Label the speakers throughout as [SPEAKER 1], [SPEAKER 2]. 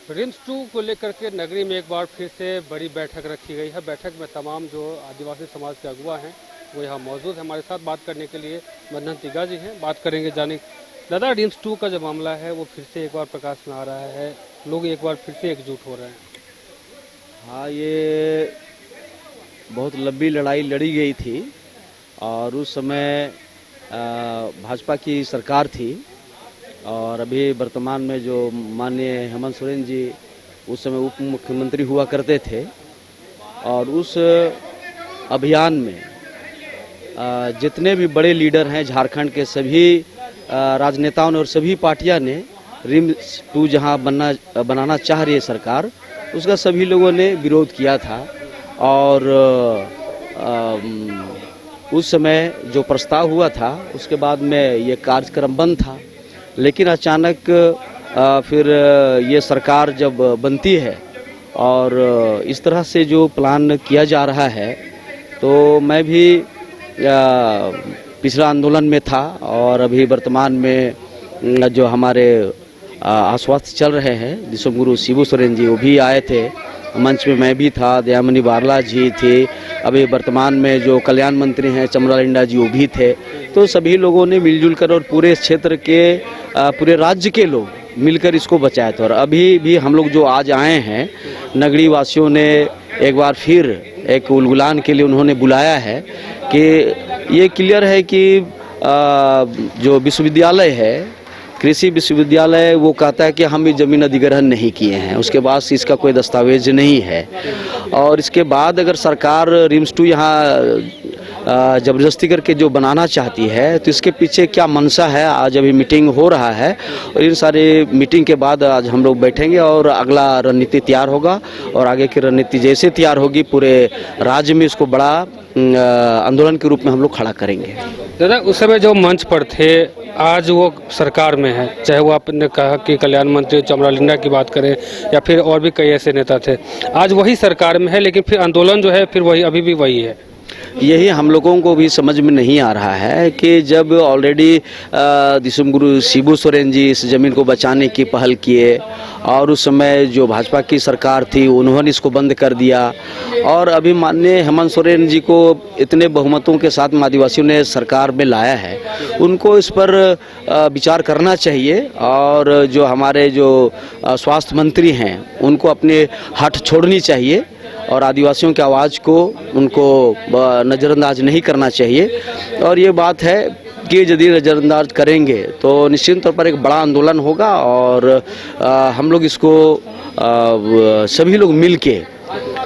[SPEAKER 1] RIMS 2 को लेकर के नगरी में एक बार फिर से बड़ी बैठक रखी गई है। बैठक में तमाम जो आदिवासी समाज के अगुवा हैं वो यहाँ मौजूद है। हमारे साथ बात करने के लिए मदन तिगा जी हैं। बात करेंगे जाने दादा, रिम्स 2 का जो मामला है वो फिर से एक बार प्रकाश में आ रहा है, लोग एक बार फिर से एकजुट हो रहे हैं।
[SPEAKER 2] हाँ, ये बहुत लंबी लड़ाई लड़ी गई थी और उस समय भाजपा की सरकार थी और अभी वर्तमान में जो माननीय हेमंत सोरेन जी उस समय उप मुख्यमंत्री हुआ करते थे और उस अभियान में जितने भी बड़े लीडर हैं झारखंड के, सभी राजनेताओं ने और सभी पार्टियां ने रिम्स 2 जहां बनाना चाह रही है सरकार, उसका सभी लोगों ने विरोध किया था। और उस समय जो प्रस्ताव हुआ था उसके बाद में ये कार्यक्रम बंद था, लेकिन अचानक फिर ये सरकार जब बनती है और इस तरह से जो प्लान किया जा रहा है, तो मैं भी पिछला आंदोलन में था और अभी वर्तमान में जो हमारे आश्वस्त चल रहे हैं विश्वगुरु शिबू सोरेन जी, वो भी आए थे मंच में, मैं भी था, दयामनी बारला जी थे, अभी वर्तमान में जो कल्याण मंत्री हैं चमरालिंडा जी वो भी थे। तो सभी लोगों ने मिलजुल कर और पूरे क्षेत्र के पूरे राज्य के लोग मिलकर इसको बचाया था। और अभी भी हम लोग जो आज आए हैं, नगरी वासियों ने एक बार फिर एक उलगुलान के लिए उन्होंने बुलाया है कि ये क्लियर है कि जो विश्वविद्यालय है, कृषि विश्वविद्यालय, वो कहता है कि हम भी ज़मीन अधिग्रहण नहीं किए हैं, उसके बाद इसका कोई दस्तावेज नहीं है। और इसके बाद अगर सरकार रिम्स 2 यहाँ ज़बरदस्ती करके जो बनाना चाहती है, तो इसके पीछे क्या मंशा है, आज अभी मीटिंग हो रहा है और इन सारे मीटिंग के बाद आज हम लोग बैठेंगे और अगला रणनीति तैयार होगा और आगे की रणनीति जैसे तैयार होगी पूरे राज्य में इसको बड़ा आंदोलन के रूप में हम लोग खड़ा करेंगे।
[SPEAKER 1] दादा, उस समय जो मंच पर थे, आज वो सरकार में है, चाहे वो आपने कहा कि कल्याण मंत्री चमरालिंडा की बात करें या फिर और भी कई ऐसे नेता थे, आज वही सरकार में है, लेकिन फिर आंदोलन जो है फिर वही अभी भी वही है।
[SPEAKER 2] यही हम लोगों को भी समझ में नहीं आ रहा है कि जब ऑलरेडी विश्वगुरु शिबू सोरेन जी इस ज़मीन को बचाने की पहल किए और उस समय जो भाजपा की सरकार थी उन्होंने इसको बंद कर दिया और अभी माननीय हेमंत सोरेन जी को इतने बहुमतों के साथ आदिवासियों ने सरकार में लाया है, उनको इस पर विचार करना चाहिए। और जो हमारे जो स्वास्थ्य मंत्री हैं उनको अपने हट छोड़नी चाहिए और आदिवासियों की आवाज़ को उनको नज़रअंदाज नहीं करना चाहिए। और ये बात है कि यदि नज़रअंदाज करेंगे तो निश्चित तौर पर एक बड़ा आंदोलन होगा और हम लोग इसको सभी लोग मिल के,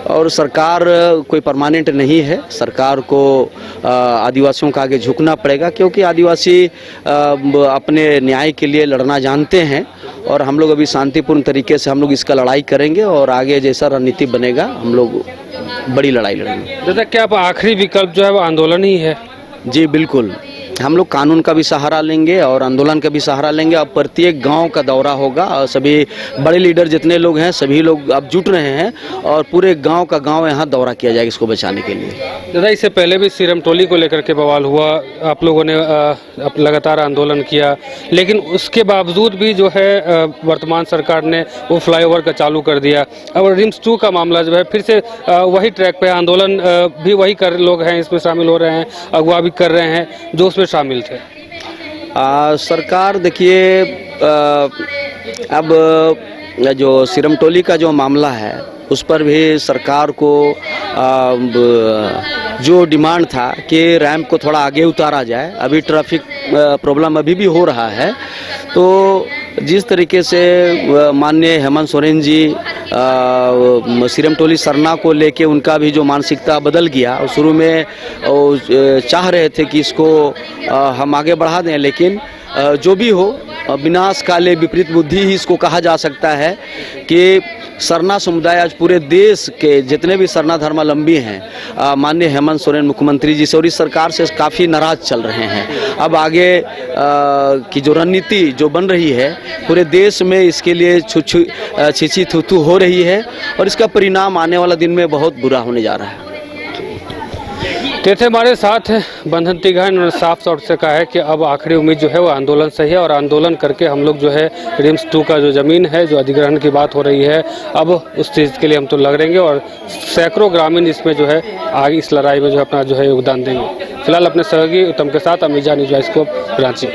[SPEAKER 2] और सरकार कोई परमानेंट नहीं है, सरकार को आदिवासियों का आगे झुकना पड़ेगा क्योंकि आदिवासी अपने न्याय के लिए लड़ना जानते हैं और हम लोग अभी शांतिपूर्ण तरीके से हम लोग इसका लड़ाई करेंगे और आगे जैसा रणनीति बनेगा हम लोग बड़ी लड़ाई लड़ेंगे।
[SPEAKER 1] दादा, क्या आप आखिरी विकल्प जो है वो आंदोलन ही है?
[SPEAKER 2] जी बिल्कुल, हम लोग कानून का भी सहारा लेंगे और आंदोलन का भी सहारा लेंगे। अब प्रत्येक गांव का दौरा होगा और सभी बड़े लीडर जितने लोग हैं सभी लोग अब जुट रहे हैं और पूरे गांव का गांव यहाँ दौरा किया जाएगा इसको बचाने के लिए।
[SPEAKER 1] दादा, इससे पहले भी सिरमटोली को लेकर के बवाल हुआ, आप लोगों ने लगातार आंदोलन किया, लेकिन उसके बावजूद भी जो है वर्तमान सरकार ने वो फ्लाईओवर का चालू कर दिया। अब रिम्स 2 का मामला जो है फिर से वही ट्रैक पे, आंदोलन भी वही कर लोग हैं इसमें शामिल हो रहे हैं, अगवा भी कर रहे हैं जो उसमें शामिल थे।
[SPEAKER 2] सरकार देखिए, अब जो सिरमटोली का जो मामला है उस पर भी सरकार को जो डिमांड था कि रैंप को थोड़ा आगे उतारा जाए, अभी ट्रैफिक प्रॉब्लम अभी भी हो रहा है। तो जिस तरीके से माननीय हेमंत सोरेन जी सिरमटोली सरना को लेके उनका भी जो मानसिकता बदल गया, और शुरू में चाह रहे थे कि इसको हम आगे बढ़ा दें, लेकिन जो भी हो विनाश काले विपरीत बुद्धि ही इसको कहा जा सकता है कि सरना समुदाय आज पूरे देश के जितने भी सरना धर्मावलंबी हैं माननीय हेमंत सोरेन मुख्यमंत्री जी से और इस सरकार से काफ़ी नाराज चल रहे हैं। अब आगे की जो रणनीति जो बन रही है पूरे देश में इसके लिए छिछी थू हो रही है और इसका परिणाम आने वाला दिन में बहुत बुरा होने जा रहा है।
[SPEAKER 1] तो थे हमारे साथ बंधन तिघा, इन्होंने साफ तौर से कहा है कि अब आखिरी उम्मीद जो है वो आंदोलन से ही है, और आंदोलन करके हम लोग जो है रिम्स 2 का जो ज़मीन है, जो अधिग्रहण की बात हो रही है, अब उस चीज़ के लिए हम तो लग रहेंगे, और सैकड़ों ग्रामीण इसमें जो है आगे इस लड़ाई में जो है अपना जो है योगदान देंगे। फिलहाल अपने सहयोगी उत्तम के साथ अमीजा न्यूज़ स्कोप रांची।